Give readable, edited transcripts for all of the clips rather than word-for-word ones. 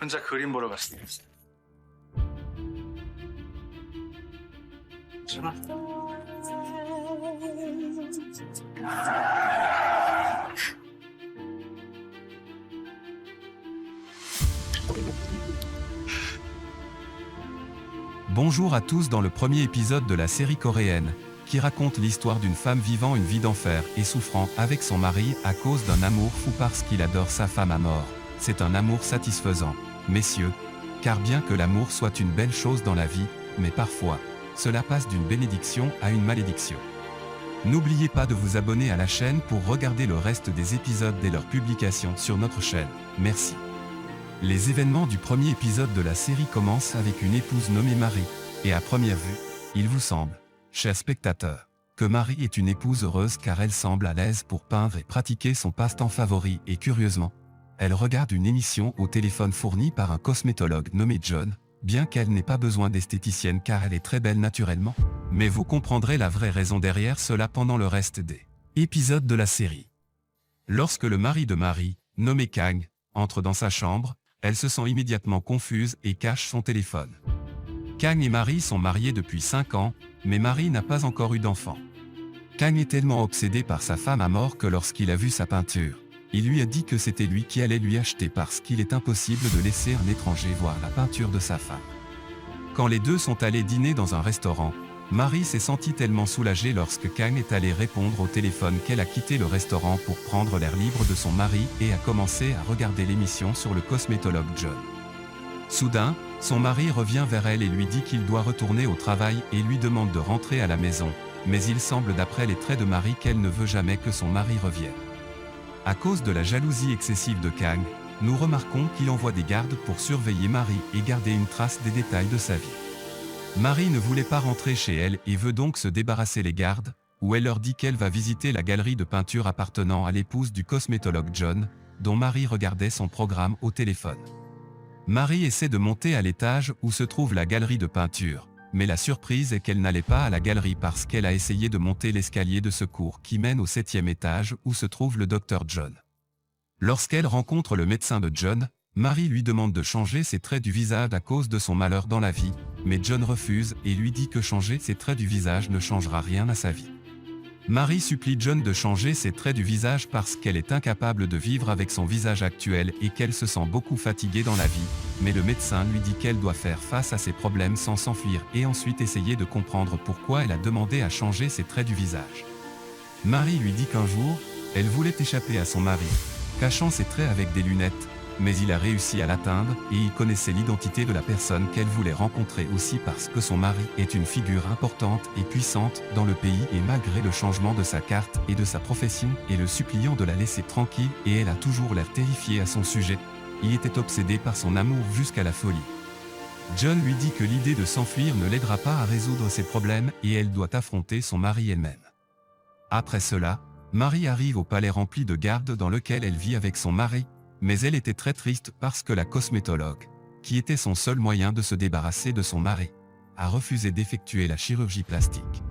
혼자 그림 보러 갔어. 괜찮아? Bonjour à tous dans le premier épisode de la série coréenne, qui raconte l'histoire d'une femme vivant une vie d'enfer et souffrant avec son mari à cause d'un amour fou parce qu'il adore sa femme à mort. C'est un amour satisfaisant, messieurs, car bien que l'amour soit une belle chose dans la vie, mais parfois, cela passe d'une bénédiction à une malédiction. N'oubliez pas de vous abonner à la chaîne pour regarder le reste des épisodes dès leur publication sur notre chaîne. Merci. Les événements du premier épisode de la série commencent avec une épouse nommée Marie, et à première vue, il vous semble, chers spectateurs, que Marie est une épouse heureuse car elle semble à l'aise pour peindre et pratiquer son passe-temps favori et curieusement, elle regarde une émission au téléphone fournie par un cosmétologue nommé John, bien qu'elle n'ait pas besoin d'esthéticienne car elle est très belle naturellement, mais vous comprendrez la vraie raison derrière cela pendant le reste des épisodes de la série. Lorsque le mari de Marie, nommé Kang, entre dans sa chambre, elle se sent immédiatement confuse et cache son téléphone. Kang et Marie sont mariés depuis 5 ans, mais Marie n'a pas encore eu d'enfant. Kang est tellement obsédé par sa femme à mort que lorsqu'il a vu sa peinture, il lui a dit que c'était lui qui allait lui acheter parce qu'il est impossible de laisser un étranger voir la peinture de sa femme. Quand les deux sont allés dîner dans un restaurant, Marie s'est sentie tellement soulagée lorsque Kang est allé répondre au téléphone qu'elle a quitté le restaurant pour prendre l'air libre de son mari et a commencé à regarder l'émission sur le cosmétologue John. Soudain, son mari revient vers elle et lui dit qu'il doit retourner au travail et lui demande de rentrer à la maison, mais il semble d'après les traits de Marie qu'elle ne veut jamais que son mari revienne. À cause de la jalousie excessive de Kang, nous remarquons qu'il envoie des gardes pour surveiller Marie et garder une trace des détails de sa vie. Marie ne voulait pas rentrer chez elle et veut donc se débarrasser des gardes, où elle leur dit qu'elle va visiter la galerie de peinture appartenant à l'épouse du cosmétologue John, dont Marie regardait son programme au téléphone. Marie essaie de monter à l'étage où se trouve la galerie de peinture, mais la surprise est qu'elle n'allait pas à la galerie parce qu'elle a essayé de monter l'escalier de secours qui mène au 7e étage où se trouve le docteur John. Lorsqu'elle rencontre le médecin de John, Marie lui demande de changer ses traits du visage à cause de son malheur dans la vie, mais John refuse et lui dit que changer ses traits du visage ne changera rien à sa vie. Marie supplie John de changer ses traits du visage parce qu'elle est incapable de vivre avec son visage actuel et qu'elle se sent beaucoup fatiguée dans la vie, mais le médecin lui dit qu'elle doit faire face à ses problèmes sans s'enfuir et ensuite essayer de comprendre pourquoi elle a demandé à changer ses traits du visage. Marie lui dit qu'un jour, elle voulait échapper à son mari, cachant ses traits avec des lunettes, mais il a réussi à l'atteindre et il connaissait l'identité de la personne qu'elle voulait rencontrer aussi parce que son mari est une figure importante et puissante dans le pays et malgré le changement de sa carte et de sa profession et le suppliant de la laisser tranquille et elle a toujours l'air terrifiée à son sujet, il était obsédé par son amour jusqu'à la folie. John lui dit que l'idée de s'enfuir ne l'aidera pas à résoudre ses problèmes et elle doit affronter son mari elle-même. Après cela, Marie arrive au palais rempli de gardes dans lequel elle vit avec son mari, mais elle était très triste parce que la cosmétologue, qui était son seul moyen de se débarrasser de son mari, a refusé d'effectuer la chirurgie plastique.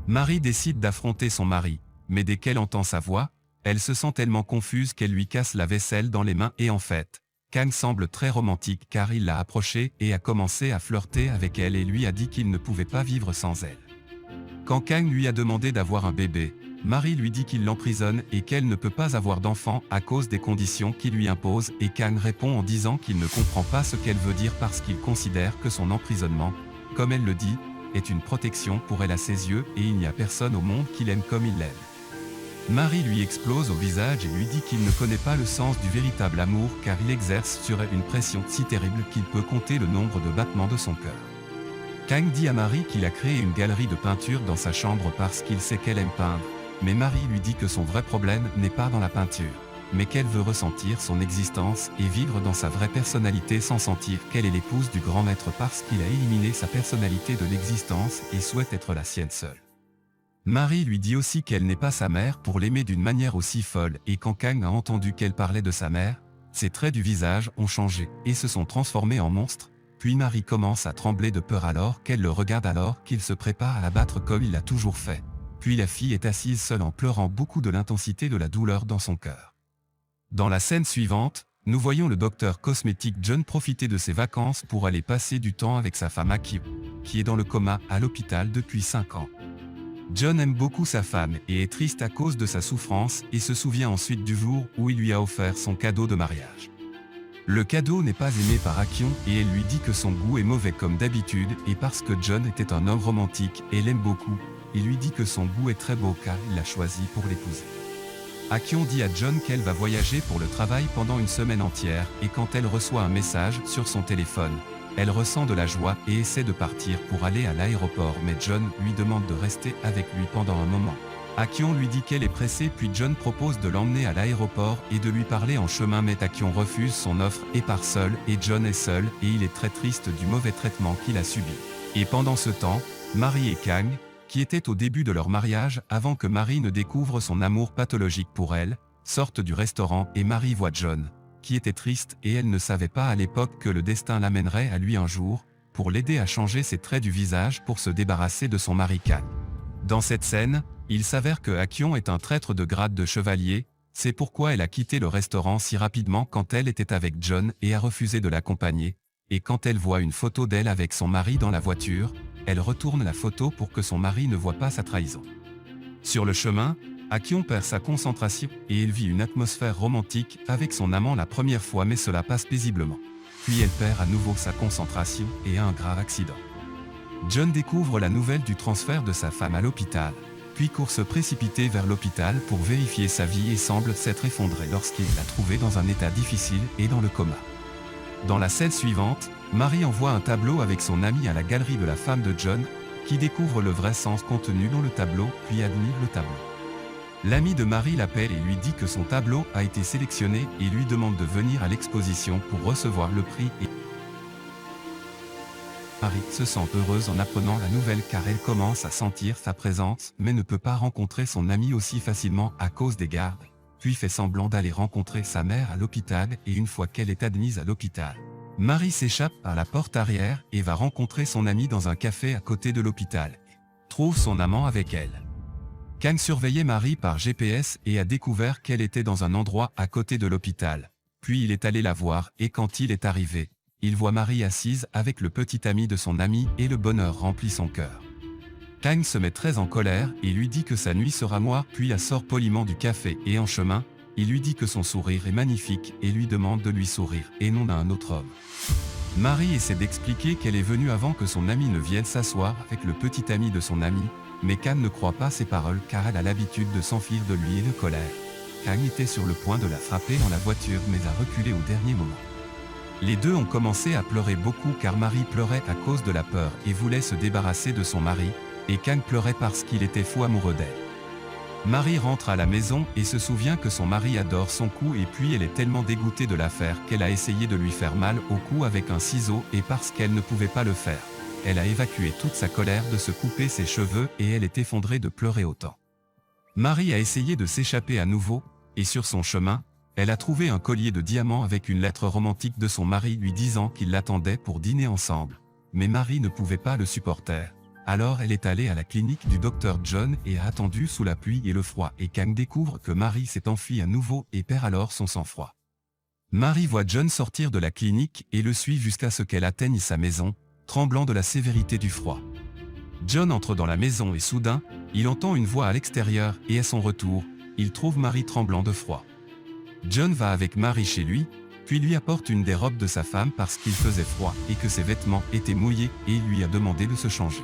Marie décide d'affronter son mari, mais dès qu'elle entend sa voix, elle se sent tellement confuse qu'elle lui casse la vaisselle dans les mains et en fait, Kang semble très romantique car il l'a approchée et a commencé à flirter avec elle et lui a dit qu'il ne pouvait pas vivre sans elle. Quand Kang lui a demandé d'avoir un bébé, Marie lui dit qu'il l'emprisonne et qu'elle ne peut pas avoir d'enfant à cause des conditions qu'il lui impose et Kang répond en disant qu'il ne comprend pas ce qu'elle veut dire parce qu'il considère que son emprisonnement, comme elle le dit, est une protection pour elle à ses yeux et il n'y a personne au monde qui l'aime comme il l'aime. Marie lui explose au visage et lui dit qu'il ne connaît pas le sens du véritable amour car il exerce sur elle une pression si terrible qu'il peut compter le nombre de battements de son cœur. Kang dit à Marie qu'il a créé une galerie de peinture dans sa chambre parce qu'il sait qu'elle aime peindre. Mais Marie lui dit que son vrai problème n'est pas dans la peinture, mais qu'elle veut ressentir son existence et vivre dans sa vraie personnalité sans sentir qu'elle est l'épouse du grand maître parce qu'il a éliminé sa personnalité de l'existence et souhaite être la sienne seule. Marie lui dit aussi qu'elle n'est pas sa mère pour l'aimer d'une manière aussi folle et quand Kang a entendu qu'elle parlait de sa mère, ses traits du visage ont changé et se sont transformés en monstres, puis Marie commence à trembler de peur alors qu'elle le regarde alors qu'il se prépare à la battre comme il l'a toujours fait. Puis la fille est assise seule en pleurant beaucoup de l'intensité de la douleur dans son cœur. Dans la scène suivante, Nous voyons le docteur cosmétique John profiter de ses vacances pour aller passer du temps avec sa femme Akio, qui est dans le coma à l'hôpital depuis 5 ans. John aime beaucoup sa femme et est triste à cause de sa souffrance et se souvient ensuite du jour où il lui a offert son cadeau de mariage. Le cadeau n'est pas aimé par Akion et elle lui dit que son goût est mauvais comme d'habitude et parce que John était un homme romantique et l'aime beaucoup, il lui dit que son goût est très beau car il l'a choisi pour l'épouser. Akion dit à John qu'elle va voyager pour le travail pendant une semaine entière et quand elle reçoit un message sur son téléphone, elle ressent de la joie et essaie de partir pour aller à l'aéroport mais John lui demande de rester avec lui pendant un moment. Akion lui dit qu'elle est pressée puis John propose de l'emmener à l'aéroport et de lui parler en chemin mais Akion refuse son offre et part seul et John est seul et il est très triste du mauvais traitement qu'il a subi. Et pendant ce temps, Marie et Kang, qui étaient au début de leur mariage avant que Marie ne découvre son amour pathologique pour elle, sortent du restaurant et Marie voit John, qui était triste et elle ne savait pas à l'époque que le destin l'amènerait à lui un jour, pour l'aider à changer ses traits du visage pour se débarrasser de son mari Kang. Dans cette scène, il s'avère que Akion est un traître de grade de chevalier, c'est pourquoi elle a quitté le restaurant si rapidement quand elle était avec John et a refusé de l'accompagner, et quand elle voit une photo d'elle avec son mari dans la voiture, elle retourne la photo pour que son mari ne voit pas sa trahison. Sur le chemin, Akion perd sa concentration et elle vit une atmosphère romantique avec son amant la première fois mais cela passe paisiblement. Puis elle perd à nouveau sa concentration et a un grave accident. John découvre la nouvelle du transfert de sa femme à l'hôpital, puis court se précipiter vers l'hôpital pour vérifier sa vie et semble s'être effondré lorsqu'il l'a trouvée dans un état difficile et dans le coma. Dans la scène suivante, Marie envoie un tableau avec son ami à la galerie de la femme de John, qui découvre le vrai sens contenu dans le tableau puis admire le tableau. L'ami de Marie l'appelle et lui dit que son tableau a été sélectionné et lui demande de venir à l'exposition pour recevoir le prix et Marie se sent heureuse en apprenant la nouvelle car elle commence à sentir sa présence mais ne peut pas rencontrer son ami aussi facilement à cause des gardes, puis fait semblant d'aller rencontrer sa mère à l'hôpital et une fois qu'elle est admise à l'hôpital, Marie s'échappe par la porte arrière et va rencontrer son ami dans un café à côté de l'hôpital, trouve son amant avec elle. Kang surveillait Marie par GPS et a découvert qu'elle était dans un endroit à côté de l'hôpital, puis il est allé la voir et quand il est arrivé, il voit Marie assise avec le petit ami de son ami et le bonheur remplit son cœur. Kang se met très en colère et lui dit que sa nuit sera noire puis la sort poliment du café et en chemin, il lui dit que son sourire est magnifique et lui demande de lui sourire et non à un autre homme. Marie essaie d'expliquer qu'elle est venue avant que son ami ne vienne s'asseoir avec le petit ami de son ami, mais Kang ne croit pas ses paroles car elle a l'habitude de s'enfuir de lui et de colère. Kang était sur le point de la frapper dans la voiture mais a reculé au dernier moment. Les deux ont commencé à pleurer beaucoup car Marie pleurait à cause de la peur et voulait se débarrasser de son mari, et Kang pleurait parce qu'il était fou amoureux d'elle. Marie rentre à la maison et se souvient que son mari adore son cou et puis elle est tellement dégoûtée de l'affaire qu'elle a essayé de lui faire mal au cou avec un ciseau et parce qu'elle ne pouvait pas le faire, elle a évacué toute sa colère de se couper ses cheveux et elle est effondrée de pleurer autant. Marie a essayé de s'échapper à nouveau, et sur son chemin, elle a trouvé un collier de diamants avec une lettre romantique de son mari lui disant qu'il l'attendait pour dîner ensemble. Mais Marie ne pouvait pas le supporter. Alors elle est allée à la clinique du docteur John et a attendu sous la pluie et le froid et Kang découvre que Marie s'est enfuie à nouveau et perd alors son sang-froid. Marie voit John sortir de la clinique et le suit jusqu'à ce qu'elle atteigne sa maison, tremblant de la sévérité du froid. John entre dans la maison et soudain, il entend une voix à l'extérieur et à son retour, il trouve Marie tremblant de froid. John va avec Marie chez lui, puis lui apporte une des robes de sa femme parce qu'il faisait froid et que ses vêtements étaient mouillés et il lui a demandé de se changer.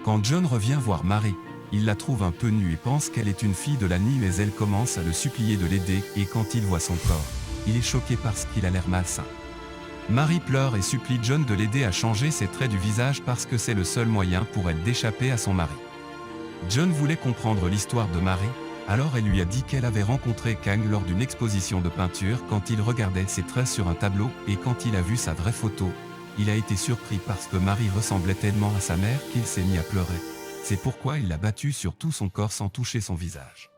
Quand John revient voir Marie, il la trouve un peu nue et pense qu'elle est une fille de la nuit mais elle commence à le supplier de l'aider et quand il voit son corps, il est choqué parce qu'il a l'air malsain. Marie pleure et supplie John de l'aider à changer ses traits du visage parce que c'est le seul moyen pour elle d'échapper à son mari. John voulait comprendre l'histoire de Marie, alors elle lui a dit qu'elle avait rencontré Kang lors d'une exposition de peinture quand il regardait ses traits sur un tableau et quand il a vu sa vraie photo, il a été surpris parce que Marie ressemblait tellement à sa mère qu'il s'est mis à pleurer. C'est pourquoi il l'a battue sur tout son corps sans toucher son visage.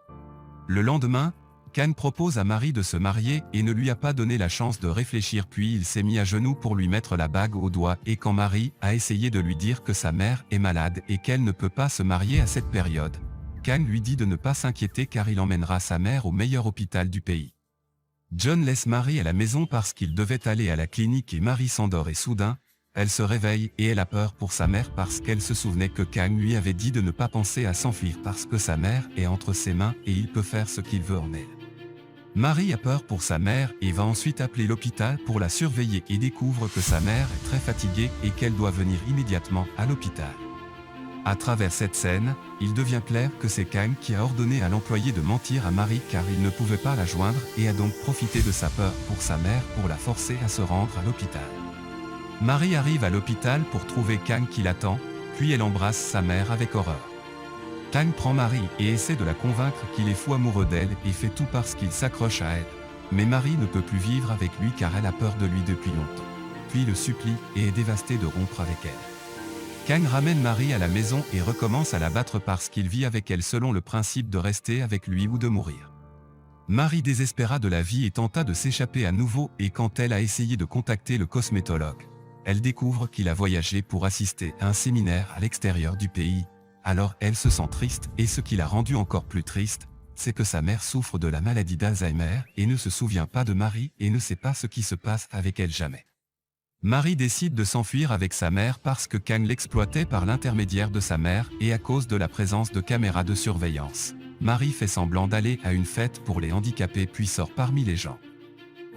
Le lendemain, Kang propose à Marie de se marier et ne lui a pas donné la chance de réfléchir puis il s'est mis à genoux pour lui mettre la bague au doigt et quand Marie a essayé de lui dire que sa mère est malade et qu'elle ne peut pas se marier à cette période, Kang lui dit de ne pas s'inquiéter car il emmènera sa mère au meilleur hôpital du pays. John laisse Marie à la maison parce qu'il devait aller à la clinique et Marie s'endort et soudain, elle se réveille et elle a peur pour sa mère parce qu'elle se souvenait que Kang lui avait dit de ne pas penser à s'enfuir parce que sa mère est entre ses mains et il peut faire ce qu'il veut en elle. Marie a peur pour sa mère et va ensuite appeler l'hôpital pour la surveiller et découvre que sa mère est très fatiguée et qu'elle doit venir immédiatement à l'hôpital. À travers cette scène, il devient clair que c'est Kang qui a ordonné à l'employé de mentir à Marie car il ne pouvait pas la joindre et a donc profité de sa peur pour sa mère pour la forcer à se rendre à l'hôpital. Marie arrive à l'hôpital pour trouver Kang qui l'attend, puis elle embrasse sa mère avec horreur. Kang prend Marie et essaie de la convaincre qu'il est fou amoureux d'elle et fait tout parce qu'il s'accroche à elle. Mais Marie ne peut plus vivre avec lui car elle a peur de lui depuis longtemps. Puis le supplie et est dévastée de rompre avec elle. Kang ramène Marie à la maison et recommence à la battre parce qu'il vit avec elle selon le principe de rester avec lui ou de mourir. Marie désespéra de la vie et tenta de s'échapper à nouveau et quand elle a essayé de contacter le cosmétologue, elle découvre qu'il a voyagé pour assister à un séminaire à l'extérieur du pays. Alors elle se sent triste et ce qui l'a rendue encore plus triste, c'est que sa mère souffre de la maladie d'Alzheimer et ne se souvient pas de Marie et ne sait pas ce qui se passe avec elle jamais. Marie décide de s'enfuir avec sa mère parce que Kang l'exploitait par l'intermédiaire de sa mère et à cause de la présence de caméras de surveillance. Marie fait semblant d'aller à une fête pour les handicapés puis sort parmi les gens.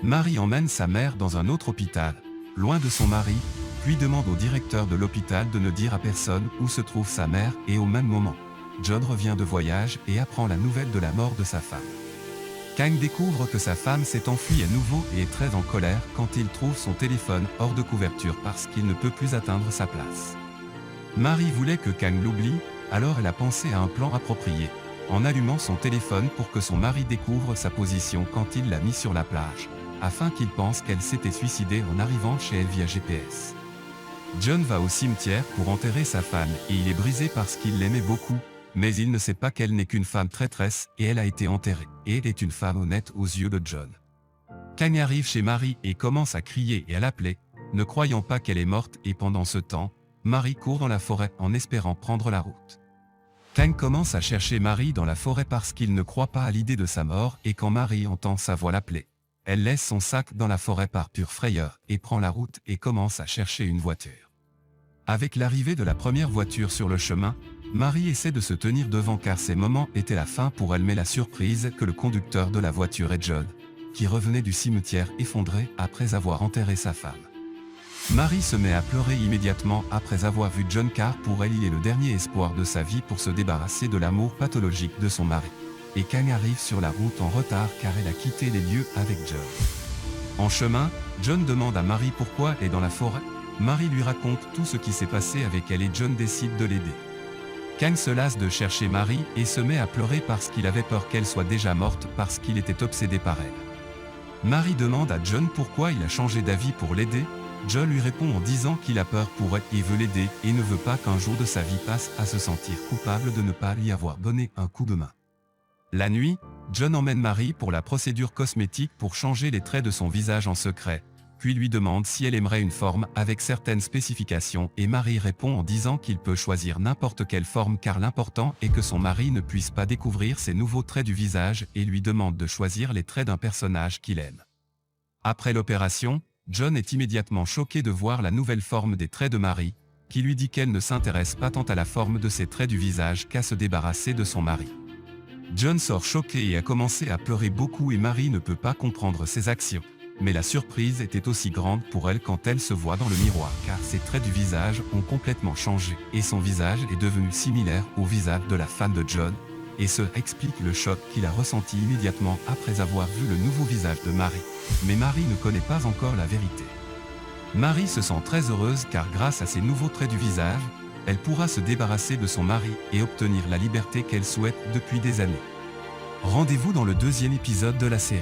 Marie emmène sa mère dans un autre hôpital, loin de son mari, puis demande au directeur de l'hôpital de ne dire à personne où se trouve sa mère et au même moment, John revient de voyage et apprend la nouvelle de la mort de sa femme. Kang découvre que sa femme s'est enfuie à nouveau et est très en colère quand il trouve son téléphone hors de couverture parce qu'il ne peut plus atteindre sa place. Marie voulait que Kang l'oublie, alors elle a pensé à un plan approprié, en allumant son téléphone pour que son mari découvre sa position quand il l'a mis sur la plage, afin qu'il pense qu'elle s'était suicidée en arrivant chez elle via GPS. John va au cimetière pour enterrer sa femme et il est brisé parce qu'il l'aimait beaucoup, mais il ne sait pas qu'elle n'est qu'une femme traîtresse et elle a été enterrée, et elle est une femme honnête aux yeux de John. Kang arrive chez Marie et commence à crier et à l'appeler, ne croyant pas qu'elle est morte et pendant ce temps, Marie court dans la forêt en espérant prendre la route. Kang commence à chercher Marie dans la forêt parce qu'il ne croit pas à l'idée de sa mort et quand Marie entend sa voix l'appeler, elle laisse son sac dans la forêt par pure frayeur et prend la route et commence à chercher une voiture. Avec l'arrivée de la première voiture sur le chemin, Marie essaie de se tenir devant car ces moments étaient la fin pour elle mais la surprise que le conducteur de la voiture est John, qui revenait du cimetière effondré après avoir enterré sa femme. Marie se met à pleurer immédiatement après avoir vu John car pour elle il est le dernier espoir de sa vie pour se débarrasser de l'amour pathologique de son mari. Et Kang arrive sur la route en retard car elle a quitté les lieux avec John. En chemin, John demande à Marie pourquoi elle est dans la forêt. Marie lui raconte tout ce qui s'est passé avec elle et John décide de l'aider. Kang se lasse de chercher Marie et se met à pleurer parce qu'il avait peur qu'elle soit déjà morte parce qu'il était obsédé par elle. Marie demande à John pourquoi il a changé d'avis pour l'aider. John lui répond en disant qu'il a peur pour elle et veut l'aider et ne veut pas qu'un jour de sa vie passe à se sentir coupable de ne pas lui avoir donné un coup de main. La nuit, John emmène Marie pour la procédure cosmétique pour changer les traits de son visage en secret, puis lui demande si elle aimerait une forme avec certaines spécifications et Marie répond en disant qu'il peut choisir n'importe quelle forme car l'important est que son mari ne puisse pas découvrir ses nouveaux traits du visage et lui demande de choisir les traits d'un personnage qu'il aime. Après l'opération, John est immédiatement choqué de voir la nouvelle forme des traits de Marie, qui lui dit qu'elle ne s'intéresse pas tant à la forme de ses traits du visage qu'à se débarrasser de son mari. John sort choqué et a commencé à pleurer beaucoup et Marie ne peut pas comprendre ses actions. Mais la surprise était aussi grande pour elle quand elle se voit dans le miroir car ses traits du visage ont complètement changé et son visage est devenu similaire au visage de la femme de John, et ce explique le choc qu'il a ressenti immédiatement après avoir vu le nouveau visage de Marie. Mais Marie ne connaît pas encore la vérité. Marie se sent très heureuse car grâce à ces nouveaux traits du visage, elle pourra se débarrasser de son mari et obtenir la liberté qu'elle souhaite depuis des années. Rendez-vous dans le deuxième épisode de la série.